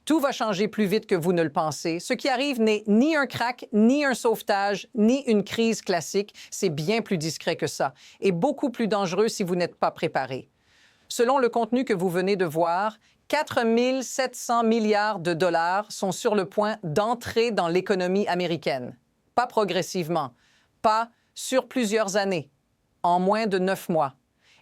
Tout va changer plus vite que vous ne le pensez. Ce qui arrive n'est ni un krach, ni un sauvetage, ni une crise classique. C'est bien plus discret que ça et beaucoup plus dangereux si vous n'êtes pas préparé. Selon le contenu que vous venez de voir, 4 700 milliards de dollars sont sur le point d'entrer dans l'économie américaine. Pas progressivement, pas sur plusieurs années, en moins de 9 mois.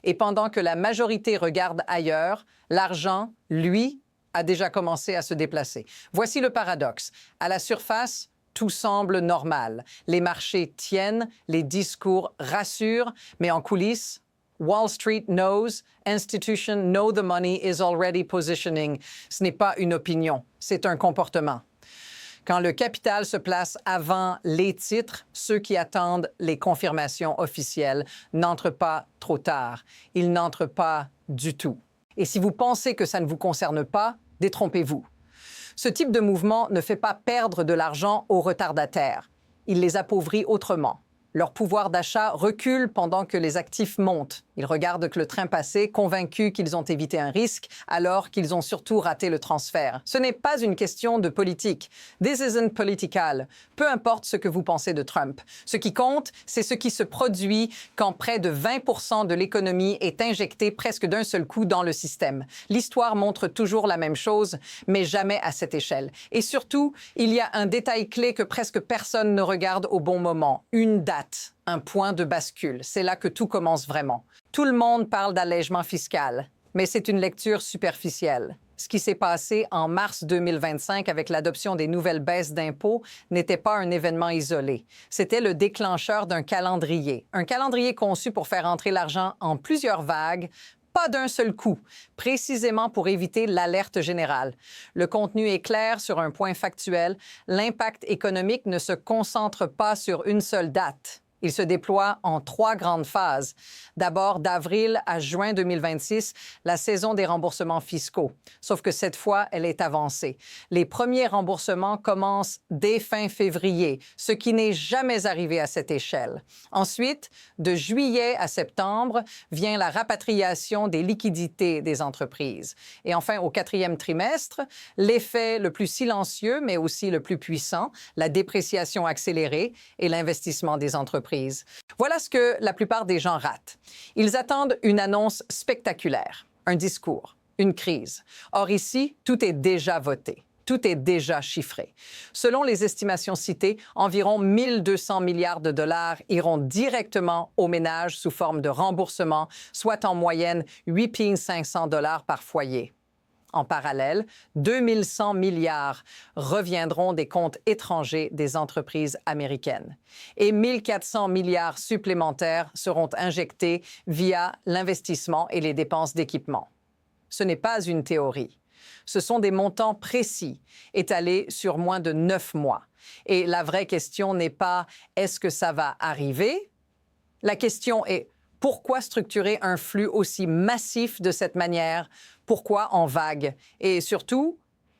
Et pendant que la majorité regarde ailleurs, l'argent, lui, a déjà commencé à se déplacer. Voici le paradoxe. À la surface, tout semble normal. Les marchés tiennent, les discours rassurent, mais en coulisses, Wall Street knows, institutions know the money is already positioning. Ce n'est pas une opinion, c'est un comportement. Quand le capital se place avant les titres, ceux qui attendent les confirmations officielles n'entrent pas trop tard. Ils n'entrent pas du tout. Et si vous pensez que ça ne vous concerne pas, détrompez-vous. Ce type de mouvement ne fait pas perdre de l'argent aux retardataires. Il les appauvrit autrement. Leur pouvoir d'achat recule pendant que les actifs montent. Ils regardent que le train passé, convaincus qu'ils ont évité un risque, alors qu'ils ont surtout raté le transfert. Ce n'est pas une question de politique. This isn't political. Peu importe ce que vous pensez de Trump. Ce qui compte, c'est ce qui se produit quand près de 20% de l'économie est injectée presque d'un seul coup dans le système. L'histoire montre toujours la même chose, mais jamais à cette échelle. Et surtout, il y a un détail clé que presque personne ne regarde au bon moment. Une date. Un point de bascule. C'est là que tout commence vraiment. Tout le monde parle d'allègement fiscal, mais c'est une lecture superficielle. Ce qui s'est passé en mars 2025 avec l'adoption des nouvelles baisses d'impôts n'était pas un événement isolé. C'était le déclencheur d'un calendrier. Un calendrier conçu pour faire entrer l'argent en plusieurs vagues, pas d'un seul coup, précisément pour éviter l'alerte générale. Le contenu est clair sur un point factuel. L'impact économique ne se concentre pas sur une seule date. Il se déploie en 3 grandes phases. D'abord, d'avril à juin 2026, la saison des remboursements fiscaux. Sauf que cette fois, elle est avancée. Les premiers remboursements commencent dès fin février, ce qui n'est jamais arrivé à cette échelle. Ensuite, de juillet à septembre, vient la rapatriation des liquidités des entreprises. Et enfin, au 4e trimestre, l'effet le plus silencieux, mais aussi le plus puissant, la dépréciation accélérée et l'investissement des entreprises. Voilà ce que la plupart des gens ratent. Ils attendent une annonce spectaculaire, un discours, une crise. Or ici, tout est déjà voté. Tout est déjà chiffré. Selon les estimations citées, environ 1 200 milliards de dollars iront directement aux ménages sous forme de remboursement, soit en moyenne 8 500 $ par foyer. En parallèle, 2 100 milliards reviendront des comptes étrangers des entreprises américaines. Et 1 400 milliards supplémentaires seront injectés via l'investissement et les dépenses d'équipement. Ce n'est pas une théorie. Ce sont des montants précis, étalés sur moins de 9 mois. Et la vraie question n'est pas « est-ce que ça va arriver ?» La question est « pourquoi structurer un flux aussi massif de cette manière? Pourquoi en vague? Et surtout,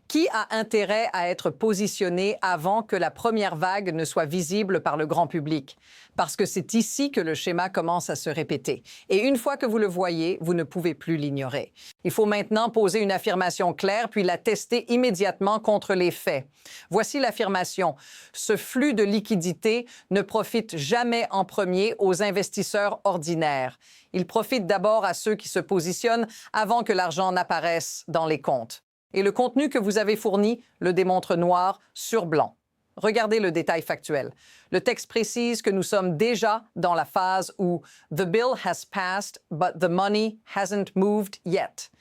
qui a intérêt à être positionné avant que la première vague ne soit visible par le grand public? Parce que c'est ici que le schéma commence à se répéter. Et une fois que vous le voyez, vous ne pouvez plus l'ignorer. Il faut maintenant poser une affirmation claire, puis la tester immédiatement contre les faits. Voici l'affirmation. Ce flux de liquidités ne profite jamais en premier aux investisseurs ordinaires. Il profite d'abord à ceux qui se positionnent avant que l'argent n'apparaisse dans les comptes. Et le contenu que vous avez fourni le démontre noir sur blanc. Regardez le détail factuel. Le texte précise que nous sommes déjà dans la phase où « The bill has passed, but the money hasn't moved yet ».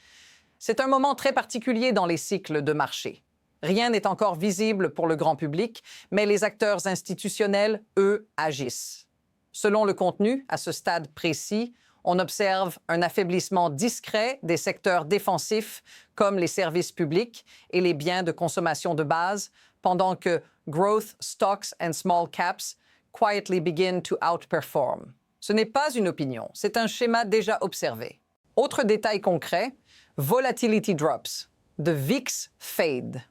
C'est un moment très particulier dans les cycles de marché. Rien n'est encore visible pour le grand public, mais les acteurs institutionnels, eux, agissent. Selon le contenu, à ce stade précis, on observe un affaiblissement discret des secteurs défensifs comme les services publics et les biens de consommation de base, pendant que growth stocks and small caps quietly begin to outperform. Ce n'est pas une opinion, c'est un schéma déjà observé. Autre détail concret, volatility drops, the VIX fade.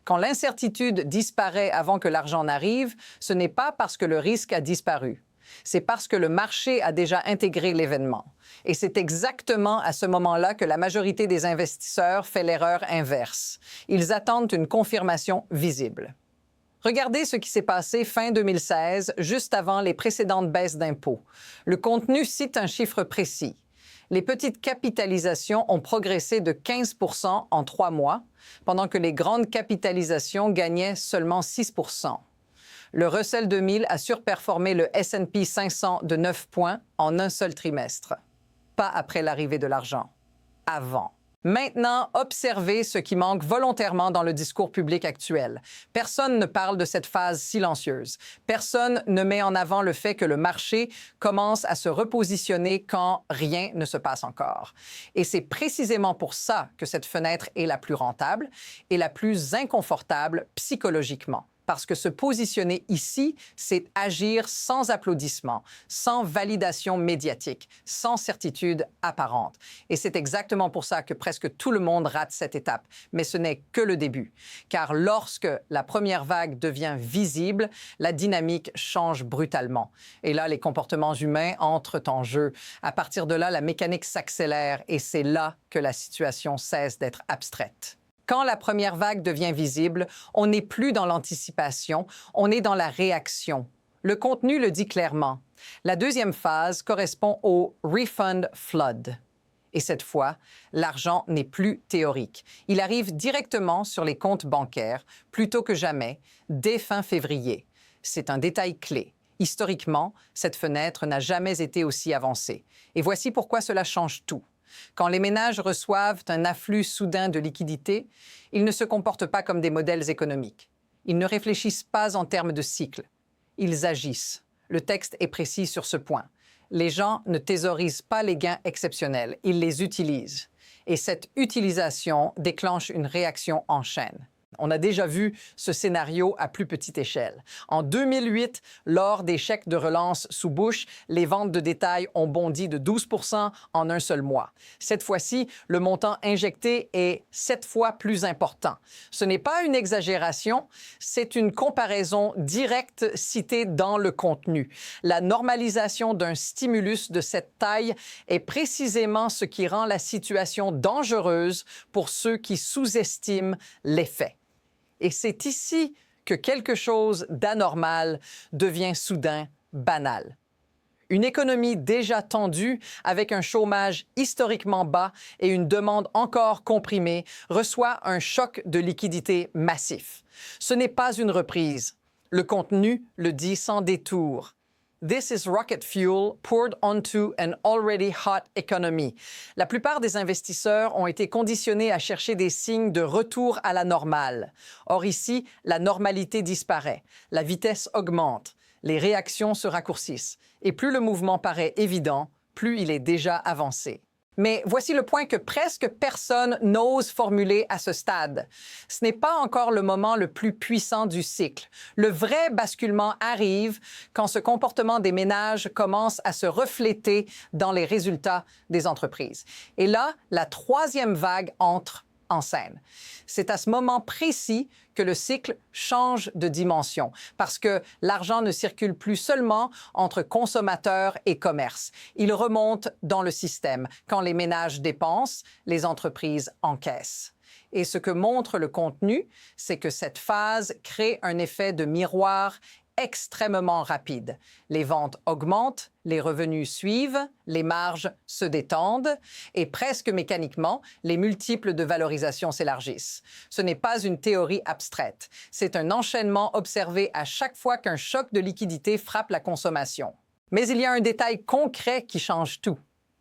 Quand l'incertitude disparaît avant que l'argent n'arrive, ce n'est pas parce que le risque a disparu. C'est parce que le marché a déjà intégré l'événement. Et c'est exactement à ce moment-là que la majorité des investisseurs fait l'erreur inverse. Ils attendent une confirmation visible. Regardez ce qui s'est passé fin 2016, juste avant les précédentes baisses d'impôts. Le contenu cite un chiffre précis. Les petites capitalisations ont progressé de 15 % en 3 mois, pendant que les grandes capitalisations gagnaient seulement 6 %. Le Russell 2000 a surperformé le S&P 500 de 9 points en un seul trimestre. Pas après l'arrivée de l'argent, avant. Maintenant, observez ce qui manque volontairement dans le discours public actuel. Personne ne parle de cette phase silencieuse. Personne ne met en avant le fait que le marché commence à se repositionner quand rien ne se passe encore. Et c'est précisément pour ça que cette fenêtre est la plus rentable et la plus inconfortable psychologiquement. Parce que se positionner ici, c'est agir sans applaudissements, sans validation médiatique, sans certitude apparente. Et c'est exactement pour ça que presque tout le monde rate cette étape. Mais ce n'est que le début. Car lorsque la première vague devient visible, la dynamique change brutalement. Et là, les comportements humains entrent en jeu. À partir de là, la mécanique s'accélère et c'est là que la situation cesse d'être abstraite. Quand la première vague devient visible, on n'est plus dans l'anticipation, on est dans la réaction. Le contenu le dit clairement. La deuxième phase correspond au refund flood. Et cette fois, l'argent n'est plus théorique. Il arrive directement sur les comptes bancaires, plutôt que jamais, dès fin février. C'est un détail clé. Historiquement, cette fenêtre n'a jamais été aussi avancée. Et voici pourquoi cela change tout. Quand les ménages reçoivent un afflux soudain de liquidités, ils ne se comportent pas comme des modèles économiques. Ils ne réfléchissent pas en termes de cycle. Ils agissent. Le texte est précis sur ce point. Les gens ne thésaurisent pas les gains exceptionnels, ils les utilisent. Et cette utilisation déclenche une réaction en chaîne. On a déjà vu ce scénario à plus petite échelle. En 2008, lors des chèques de relance sous Bush, les ventes de détail ont bondi de 12 % en un seul mois. Cette fois-ci, le montant injecté est 7 fois plus important. Ce n'est pas une exagération, c'est une comparaison directe citée dans le contenu. La normalisation d'un stimulus de cette taille est précisément ce qui rend la situation dangereuse pour ceux qui sous-estiment l'effet. Et c'est ici que quelque chose d'anormal devient soudain banal. Une économie déjà tendue, avec un chômage historiquement bas et une demande encore comprimée, reçoit un choc de liquidité massif. Ce n'est pas une reprise. Le contenu le dit sans détour. This is rocket fuel poured onto an already hot economy. La plupart des investisseurs ont été conditionnés à chercher des signes de retour à la normale. Or ici, la normalité disparaît, la vitesse augmente, les réactions se raccourcissent. Et plus le mouvement paraît évident, plus il est déjà avancé. Mais voici le point que presque personne n'ose formuler à ce stade. Ce n'est pas encore le moment le plus puissant du cycle. Le vrai basculement arrive quand ce comportement des ménages commence à se refléter dans les résultats des entreprises. Et là, la troisième vague entre en scène. C'est à ce moment précis que le cycle change de dimension, parce que l'argent ne circule plus seulement entre consommateurs et commerce. Il remonte dans le système. Quand les ménages dépensent, les entreprises encaissent. Et ce que montre le contenu, c'est que cette phase crée un effet de miroir extrêmement rapide. Les ventes augmentent, les revenus suivent, les marges se détendent et presque mécaniquement, les multiples de valorisation s'élargissent. Ce n'est pas une théorie abstraite. C'est un enchaînement observé à chaque fois qu'un choc de liquidité frappe la consommation. Mais il y a un détail concret qui change tout.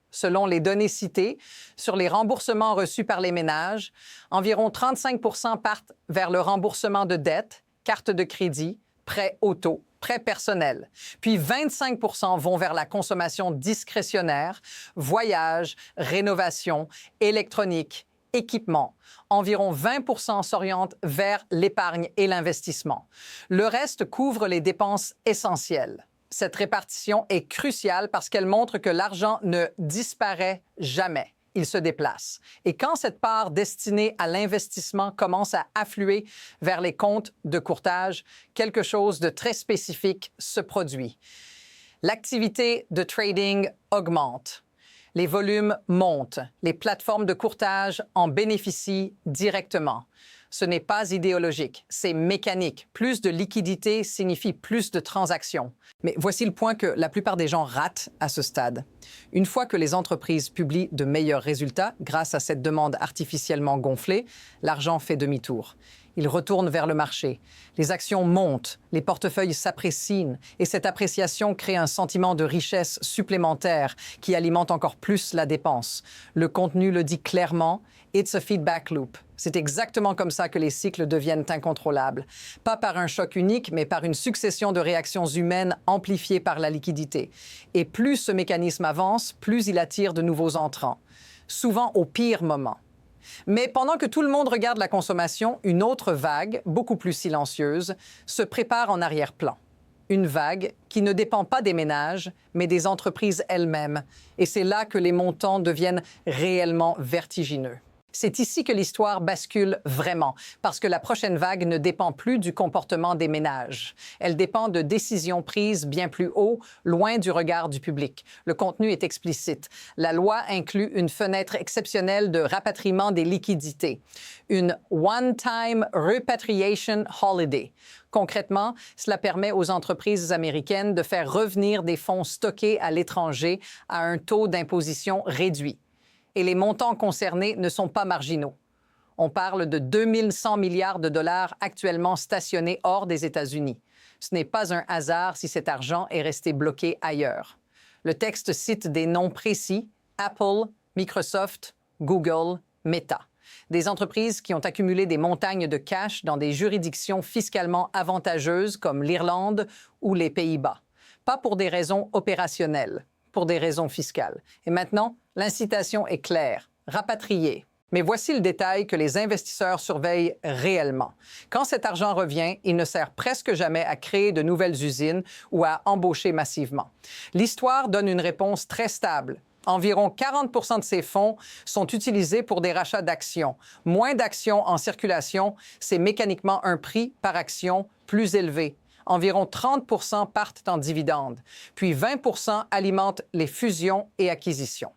Selon les données citées, sur les remboursements reçus par les ménages, environ 35 % partent vers le remboursement de dettes, cartes de crédit, prêts auto, prêts personnels. Puis 25 % vont vers la consommation discrétionnaire, voyages, rénovation, électronique, équipement. Environ 20 % s'orientent vers l'épargne et l'investissement. Le reste couvre les dépenses essentielles. Cette répartition est cruciale parce qu'elle montre que l'argent ne disparaît jamais. Il se déplace. Et quand cette part destinée à l'investissement commence à affluer vers les comptes de courtage, quelque chose de très spécifique se produit. L'activité de trading augmente. Les volumes montent. Les plateformes de courtage en bénéficient directement. Ce n'est pas idéologique, c'est mécanique. Plus de liquidité signifie plus de transactions. Mais voici le point que la plupart des gens ratent à ce stade. Une fois que les entreprises publient de meilleurs résultats grâce à cette demande artificiellement gonflée, l'argent fait demi-tour. Il retourne vers le marché. Les actions montent, les portefeuilles s'apprécient et cette appréciation crée un sentiment de richesse supplémentaire qui alimente encore plus la dépense. Le contenu le dit clairement, it's a feedback loop. C'est exactement comme ça que les cycles deviennent incontrôlables. Pas par un choc unique, mais par une succession de réactions humaines amplifiées par la liquidité. Et plus ce mécanisme avance, plus il attire de nouveaux entrants, souvent au pire moment. Mais pendant que tout le monde regarde la consommation, une autre vague, beaucoup plus silencieuse, se prépare en arrière-plan. Une vague qui ne dépend pas des ménages, mais des entreprises elles-mêmes. Et c'est là que les montants deviennent réellement vertigineux. C'est ici que l'histoire bascule vraiment, parce que la prochaine vague ne dépend plus du comportement des ménages. Elle dépend de décisions prises bien plus haut, loin du regard du public. Le contenu est explicite. La loi inclut une fenêtre exceptionnelle de rapatriement des liquidités, une One-Time Repatriation Holiday. Concrètement, cela permet aux entreprises américaines de faire revenir des fonds stockés à l'étranger à un taux d'imposition réduit. Et les montants concernés ne sont pas marginaux. On parle de 2100 milliards de dollars actuellement stationnés hors des États-Unis. Ce n'est pas un hasard si cet argent est resté bloqué ailleurs. Le texte cite des noms précis: Apple, Microsoft, Google, Meta. Des entreprises qui ont accumulé des montagnes de cash dans des juridictions fiscalement avantageuses comme l'Irlande ou les Pays-Bas. Pas pour des raisons opérationnelles, pour des raisons fiscales. Et maintenant, l'incitation est claire: rapatrier. Mais voici le détail que les investisseurs surveillent réellement. Quand cet argent revient, il ne sert presque jamais à créer de nouvelles usines ou à embaucher massivement. L'histoire donne une réponse très stable. Environ 40% de ces fonds sont utilisés pour des rachats d'actions. Moins d'actions en circulation, c'est mécaniquement un prix par action plus élevé. Environ 30% partent en dividendes, puis 20% alimentent les fusions et acquisitions.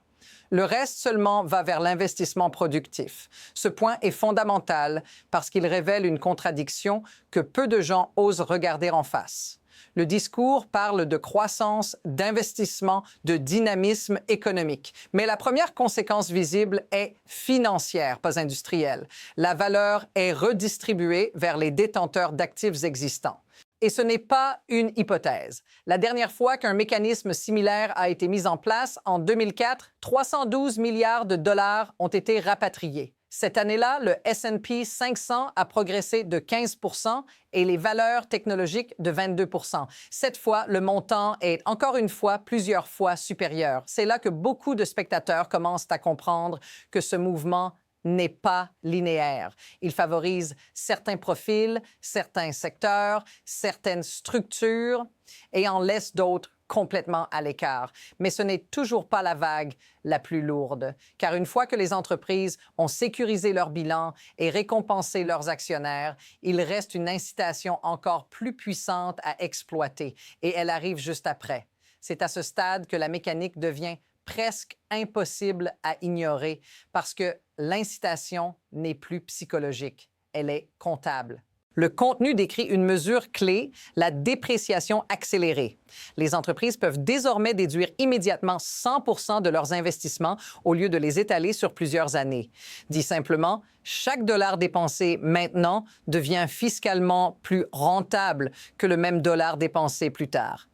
Le reste seulement va vers l'investissement productif. Ce point est fondamental parce qu'il révèle une contradiction que peu de gens osent regarder en face. Le discours parle de croissance, d'investissement, de dynamisme économique. Mais la première conséquence visible est financière, pas industrielle. La valeur est redistribuée vers les détenteurs d'actifs existants. Et ce n'est pas une hypothèse. La dernière fois qu'un mécanisme similaire a été mis en place, en 2004, 312 milliards de dollars ont été rapatriés. Cette année-là, le S&P 500 a progressé de 15% et les valeurs technologiques de 22%. Cette fois, le montant est encore une fois plusieurs fois supérieur. C'est là que beaucoup de spectateurs commencent à comprendre que ce mouvement n'est pas linéaire. Il favorise certains profils, certains secteurs, certaines structures et en laisse d'autres complètement à l'écart. Mais ce n'est toujours pas la vague la plus lourde, car une fois que les entreprises ont sécurisé leur bilan et récompensé leurs actionnaires, il reste une incitation encore plus puissante à exploiter, et elle arrive juste après. C'est à ce stade que la mécanique devient presque impossible à ignorer parce que l'incitation n'est plus psychologique, elle est comptable. Le contenu décrit une mesure clé, la dépréciation accélérée. Les entreprises peuvent désormais déduire immédiatement 100% de leurs investissements au lieu de les étaler sur plusieurs années. Dit simplement, chaque dollar dépensé maintenant devient fiscalement plus rentable que le même dollar dépensé plus tard.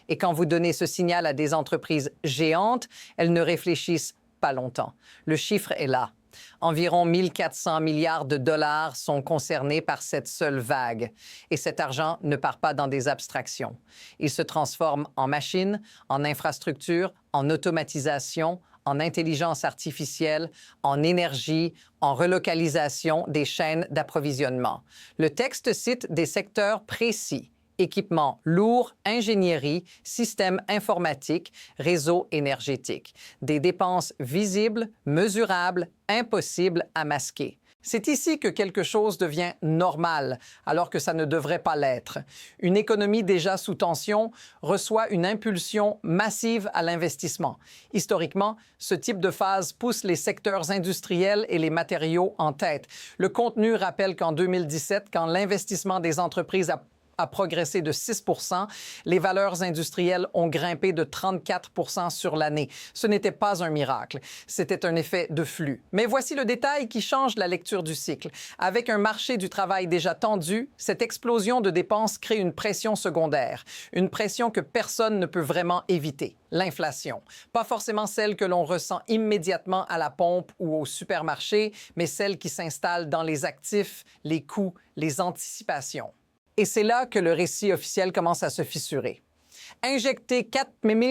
Et quand vous donnez ce signal à des entreprises géantes, elles ne réfléchissent pas longtemps. Le chiffre est là. Environ 1400 milliards de dollars sont concernés par cette seule vague. Et cet argent ne part pas dans des abstractions. Il se transforme en machines, en infrastructures, en automatisation, en intelligence artificielle, en énergie, en relocalisation des chaînes d'approvisionnement. Le texte cite des secteurs précis: équipements lourds, ingénierie, systèmes informatiques, réseaux énergétiques. Des dépenses visibles, mesurables, impossibles à masquer. C'est ici que quelque chose devient normal, alors que ça ne devrait pas l'être. Une économie déjà sous tension reçoit une impulsion massive à l'investissement. Historiquement, ce type de phase pousse les secteurs industriels et les matériaux en tête. Le contenu rappelle qu'en 2017, quand l'investissement des entreprises a progressé de 6 %, les valeurs industrielles ont grimpé de 34 % sur l'année. Ce n'était pas un miracle, c'était un effet de flux. Mais voici le détail qui change la lecture du cycle. Avec un marché du travail déjà tendu, cette explosion de dépenses crée une pression secondaire, une pression que personne ne peut vraiment éviter, l'inflation. Pas forcément celle que l'on ressent immédiatement à la pompe ou au supermarché, mais celle qui s'installe dans les actifs, les coûts, les anticipations. Et c'est là que le récit officiel commence à se fissurer. Injecter 4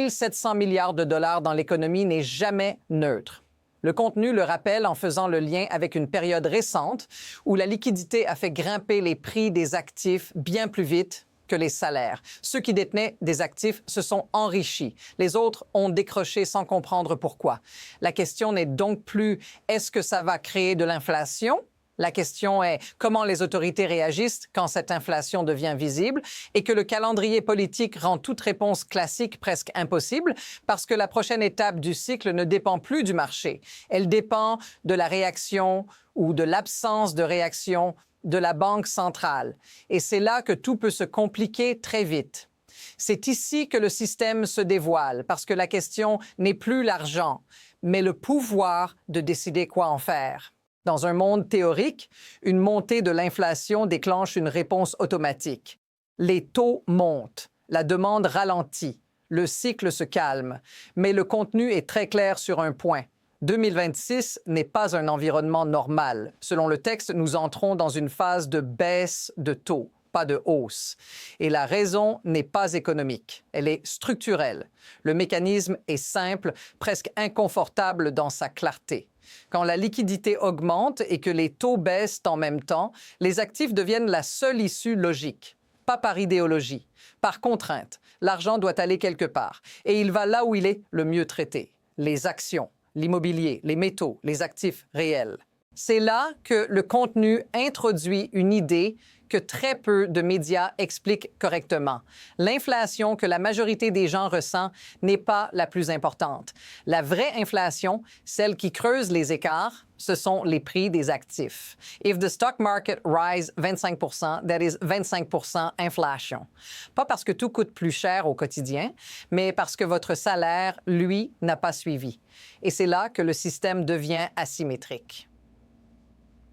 700 milliards de dollars dans l'économie n'est jamais neutre. Le contenu le rappelle en faisant le lien avec une période récente où la liquidité a fait grimper les prix des actifs bien plus vite que les salaires. Ceux qui détenaient des actifs se sont enrichis. Les autres ont décroché sans comprendre pourquoi. La question n'est donc plus « est-ce que ça va créer de l'inflation ?» La question est comment les autorités réagissent quand cette inflation devient visible et que le calendrier politique rend toute réponse classique presque impossible parce que la prochaine étape du cycle ne dépend plus du marché. Elle dépend de la réaction ou de l'absence de réaction de la Banque centrale. Et c'est là que tout peut se compliquer très vite. C'est ici que le système se dévoile parce que la question n'est plus l'argent, mais le pouvoir de décider quoi en faire. Dans un monde théorique, une montée de l'inflation déclenche une réponse automatique. Les taux montent, la demande ralentit, le cycle se calme, mais le contenu est très clair sur un point. 2026 n'est pas un environnement normal. Selon le texte, nous entrons dans une phase de baisse de taux, pas de hausse. Et la raison n'est pas économique, elle est structurelle. Le mécanisme est simple, presque inconfortable dans sa clarté. Quand la liquidité augmente et que les taux baissent en même temps, les actifs deviennent la seule issue logique. Pas par idéologie, par contrainte. L'argent doit aller quelque part. Et il va là où il est le mieux traité. Les actions, l'immobilier, les métaux, les actifs réels. C'est là que le contenu introduit une idée que très peu de médias expliquent correctement. L'inflation que la majorité des gens ressent n'est pas la plus importante. La vraie inflation, celle qui creuse les écarts, ce sont les prix des actifs. If the stock market rise 25 %, that is 25 % inflation. Pas parce que tout coûte plus cher au quotidien, mais parce que votre salaire, lui, n'a pas suivi. Et c'est là que le système devient asymétrique.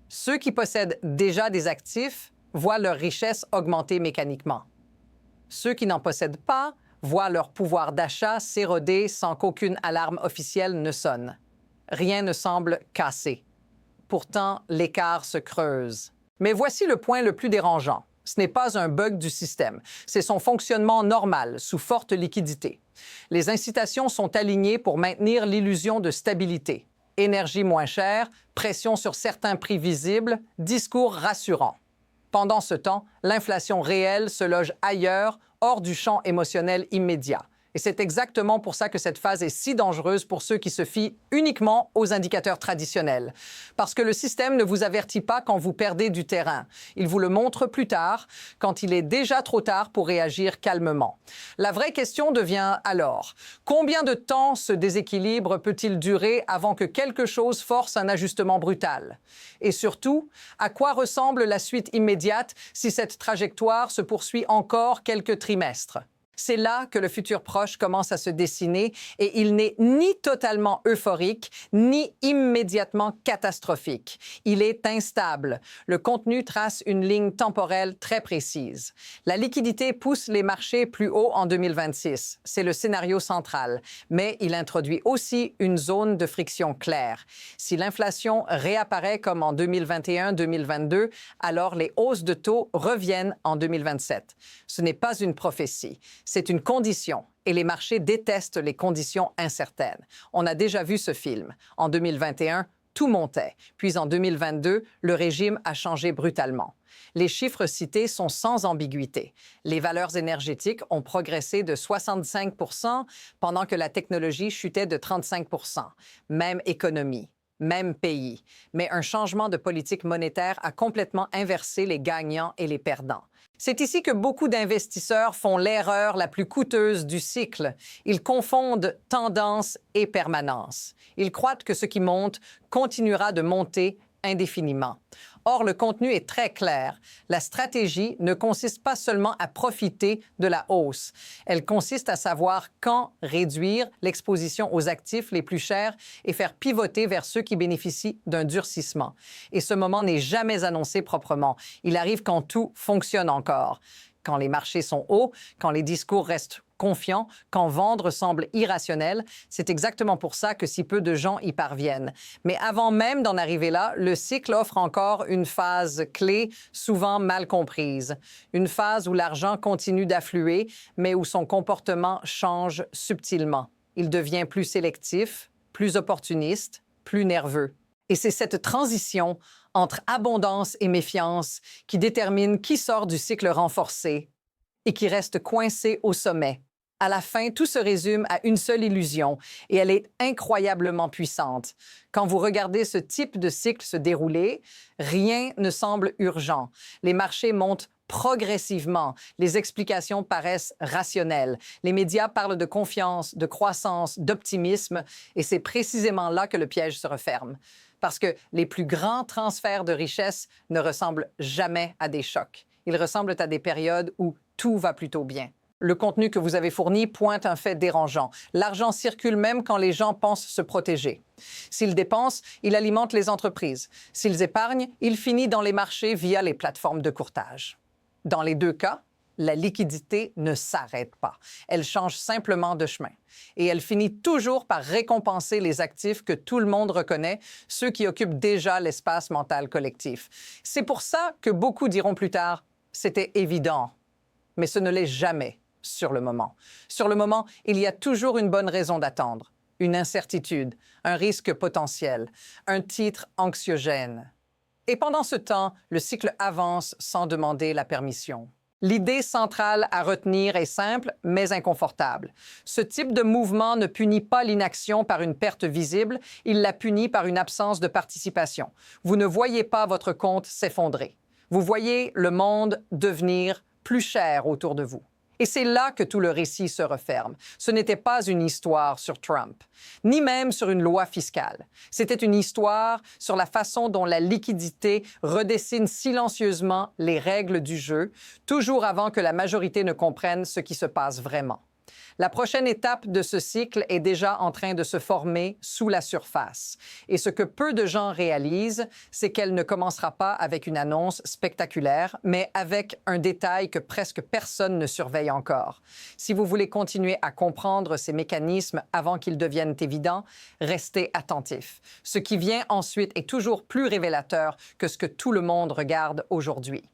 Ceux qui possèdent déjà des actifs voient leur richesse augmenter mécaniquement. Ceux qui n'en possèdent pas voient leur pouvoir d'achat s'éroder sans qu'aucune alarme officielle ne sonne. Rien ne semble cassé. Pourtant, l'écart se creuse. Mais voici le point le plus dérangeant. Ce n'est pas un bug du système, c'est son fonctionnement normal, sous forte liquidité. Les incitations sont alignées pour maintenir l'illusion de stabilité. Énergie moins chère, pression sur certains prix visibles, discours rassurant. Pendant ce temps, l'inflation réelle se loge ailleurs, hors du champ émotionnel immédiat. Et c'est exactement pour ça que cette phase est si dangereuse pour ceux qui se fient uniquement aux indicateurs traditionnels. Parce que le système ne vous avertit pas quand vous perdez du terrain. Il vous le montre plus tard, quand il est déjà trop tard pour réagir calmement. La vraie question devient alors, combien de temps ce déséquilibre peut-il durer avant que quelque chose force un ajustement brutal? Et surtout, à quoi ressemble la suite immédiate si cette trajectoire se poursuit encore quelques trimestres? C'est là que le futur proche commence à se dessiner et il n'est ni totalement euphorique, ni immédiatement catastrophique. Il est instable. Le contenu trace une ligne temporelle très précise. La liquidité pousse les marchés plus haut en 2026. C'est le scénario central. Mais il introduit aussi une zone de friction claire. Si l'inflation réapparaît comme en 2021-2022, alors les hausses de taux reviennent en 2027. Ce n'est pas une prophétie. C'est une condition et les marchés détestent les conditions incertaines. On a déjà vu ce film. En 2021, tout montait. Puis en 2022, le régime a changé brutalement. Les chiffres cités sont sans ambiguïté. Les valeurs énergétiques ont progressé de 65 % pendant que la technologie chutait de 35 %. Même économie. même pays. Mais un changement de politique monétaire a complètement inversé les gagnants et les perdants. C'est ici que beaucoup d'investisseurs font l'erreur la plus coûteuse du cycle. Ils confondent tendance et permanence. Ils croient que ce qui monte continuera de monter indéfiniment. Or, le contenu est très clair. La stratégie ne consiste pas seulement à profiter de la hausse. Elle consiste à savoir quand réduire l'exposition aux actifs les plus chers et faire pivoter vers ceux qui bénéficient d'un durcissement. Et ce moment n'est jamais annoncé proprement. Il arrive quand tout fonctionne encore. Quand les marchés sont hauts, quand les discours restent confiants, quand vendre semble irrationnel, c'est exactement pour ça que si peu de gens y parviennent. Mais avant même d'en arriver là, le cycle offre encore une phase clé, souvent mal comprise. Une phase où l'argent continue d'affluer, mais où son comportement change subtilement. Il devient plus sélectif, plus opportuniste, plus nerveux. Et c'est cette transition entre abondance et méfiance qui détermine qui sort du cycle renforcé et qui reste coincé au sommet. À la fin, tout se résume à une seule illusion et elle est incroyablement puissante. Quand vous regardez ce type de cycle se dérouler, rien ne semble urgent. Les marchés montent progressivement. Les explications paraissent rationnelles. Les médias parlent de confiance, de croissance, d'optimisme et c'est précisément là que le piège se referme. Parce que les plus grands transferts de richesse ne ressemblent jamais à des chocs. Ils ressemblent à des périodes où tout va plutôt bien. Le contenu que vous avez fourni pointe un fait dérangeant. L'argent circule même quand les gens pensent se protéger. S'ils dépensent, il alimente les entreprises. S'ils épargnent, il finit dans les marchés via les plateformes de courtage. Dans les deux cas, la liquidité ne s'arrête pas. Elle change simplement de chemin. Et elle finit toujours par récompenser les actifs que tout le monde reconnaît, ceux qui occupent déjà l'espace mental collectif. C'est pour ça que beaucoup diront plus tard « c'était évident ». Mais ce ne l'est jamais sur le moment. Sur le moment, il y a toujours une bonne raison d'attendre, une incertitude, un risque potentiel, un titre anxiogène. Et pendant ce temps, le cycle avance sans demander la permission. L'idée centrale à retenir est simple, mais inconfortable. Ce type de mouvement ne punit pas l'inaction par une perte visible, il la punit par une absence de participation. Vous ne voyez pas votre compte s'effondrer. Vous voyez le monde devenir plus cher autour de vous. Et c'est là que tout le récit se referme. Ce n'était pas une histoire sur Trump, ni même sur une loi fiscale. C'était une histoire sur la façon dont la liquidité redessine silencieusement les règles du jeu, toujours avant que la majorité ne comprenne ce qui se passe vraiment. La prochaine étape de ce cycle est déjà en train de se former sous la surface. Et ce que peu de gens réalisent, c'est qu'elle ne commencera pas avec une annonce spectaculaire, mais avec un détail que presque personne ne surveille encore. Si vous voulez continuer à comprendre ces mécanismes avant qu'ils deviennent évidents, restez attentifs. Ce qui vient ensuite est toujours plus révélateur que ce que tout le monde regarde aujourd'hui.